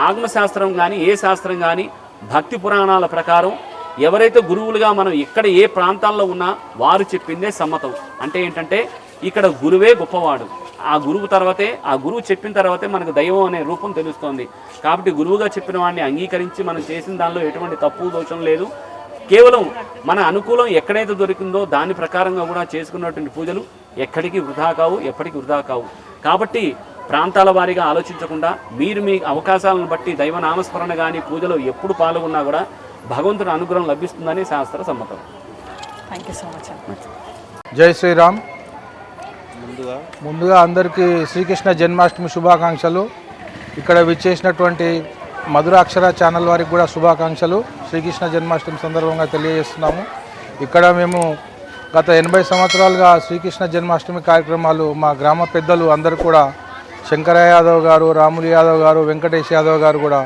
ఆగమశాస్త్రం కానీ ఏ శాస్త్రం కానీ భక్తి పురాణాల ప్రకారం ఎవరైతే గురువులుగా మనం ఎక్కడ ఏ ప్రాంతాల్లో ఉన్నా వారు చెప్పిందే సమ్మతం. అంటే ఏంటంటే ఇక్కడ గురువే గొప్పవాడు. ఆ గురువు చెప్పిన తర్వాతే మనకు దైవం అనే రూపం తెలుస్తోంది. కాబట్టి గురువుగా చెప్పిన వాడిని అంగీకరించి మనం చేసిన దానిలో ఎటువంటి తప్పు దోషం లేదు. కేవలం మన అనుకూలం ఎక్కడైతే దొరికిందో దాని ప్రకారంగా కూడా చేసుకున్నటువంటి పూజలు ఎక్కడికి వృధా కావు, ఎప్పటికీ వృధా కావు. కాబట్టి ప్రాంతాల వారీగా ఆలోచించకుండా మీరు మీ అవకాశాలను బట్టి దైవనామస్మరణ కానీ పూజలో ఎప్పుడు పాల్గొన్నా కూడా భగవంతుని అనుగ్రహం లభిస్తుందని శాస్త్ర సమ్మతం. Thank you so much. జై శ్రీరామ్. ముందుగా అందరికీ శ్రీకృష్ణ జన్మాష్టమి శుభాకాంక్షలు. ఇక్కడ విచ్చేసినటువంటి మధురాక్షర ఛానల్ వారికి కూడా శుభాకాంక్షలు శ్రీకృష్ణ జన్మాష్టమి సందర్భంగా తెలియజేస్తున్నాము. ఇక్కడ మేము గత 80 సంవత్సరాలుగా శ్రీకృష్ణ జన్మాష్టమి కార్యక్రమాలు మా గ్రామ పెద్దలు అందరూ కూడా శంకరయ్య యాదవ్ గారు, రాములు యాదవ్ గారు, వెంకటేష్ యాదవ్ గారు కూడా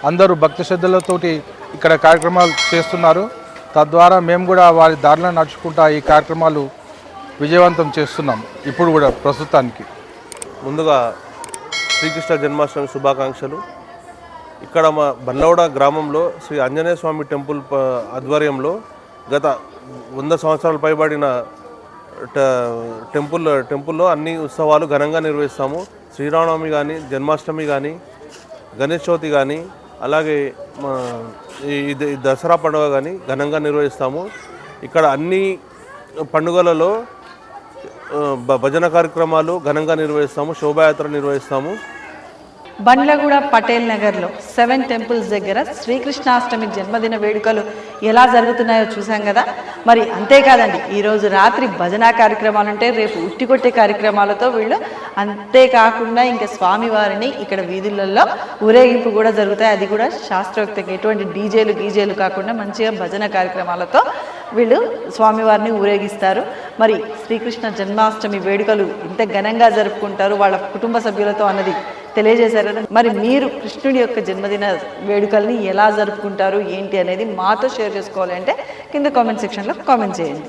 అందరూ భక్తి శ్రద్ధలతోటి ఇక్కడ కార్యక్రమాలు చేస్తున్నారు. తద్వారా మేము కూడా వారి దారిలో నడుచుకుంటా ఈ కార్యక్రమాలు విజయవంతం చేస్తున్నాం. ఇప్పుడు కూడా ప్రస్తుతానికి ముందుగా శ్రీకృష్ణ జన్మాష్టమి శుభాకాంక్షలు. ఇక్కడ మా బండ్లగూడ గ్రామంలో శ్రీ ఆంజనేయ స్వామి టెంపుల్ ఆధ్వర్యంలో గత 100 సంవత్సరాలు పైబడిన టెంపుల్లో అన్ని ఉత్సవాలు ఘనంగా నిర్వహిస్తాము. శ్రీరామనవమి కానీ, జన్మాష్టమి కానీ, గణేష్ చవితి కానీ, అలాగే ఈ దసరా పండుగ కానీ ఘనంగా నిర్వహిస్తాము. ఇక్కడ అన్ని పండుగలలో భజన కార్యక్రమాలు ఘనంగా నిర్వహిస్తాము, శోభాయాత్ర నిర్వహిస్తాము. బండ్లగూడ పటేల్ నగర్లో 7 టెంపుల్స్ దగ్గర శ్రీకృష్ణాష్టమి జన్మదిన వేడుకలు ఎలా జరుగుతున్నాయో చూసాం కదా. మరి అంతేకాదండి, ఈరోజు రాత్రి భజన కార్యక్రమాలు ఉంటే రేపు ఉట్టికొట్టే కార్యక్రమాలతో వీళ్ళు అంతేకాకుండా ఇంకా స్వామివారిని ఇక్కడ వీధులలో ఊరేగింపు కూడా జరుగుతాయి. అది కూడా శాస్త్రోక్తంగా ఎటువంటి డీజేలు కాకుండా మంచిగా భజన కార్యక్రమాలతో వీళ్ళు స్వామివారిని ఊరేగిస్తారు. మరి శ్రీకృష్ణ జన్మాష్టమి వేడుకలు ఇంత ఘనంగా జరుపుకుంటారు వాళ్ళ కుటుంబ సభ్యులతో అన్నది తెలియజేశారు. మరి మీరు కృష్ణుడి యొక్క జన్మదిన వేడుకల్ని ఎలా జరుపుకుంటారు ఏంటి అనేది మాతో షేర్ చేసుకోవాలి అంటే కింద కామెంట్ సెక్షన్లో కామెంట్ చేయండి.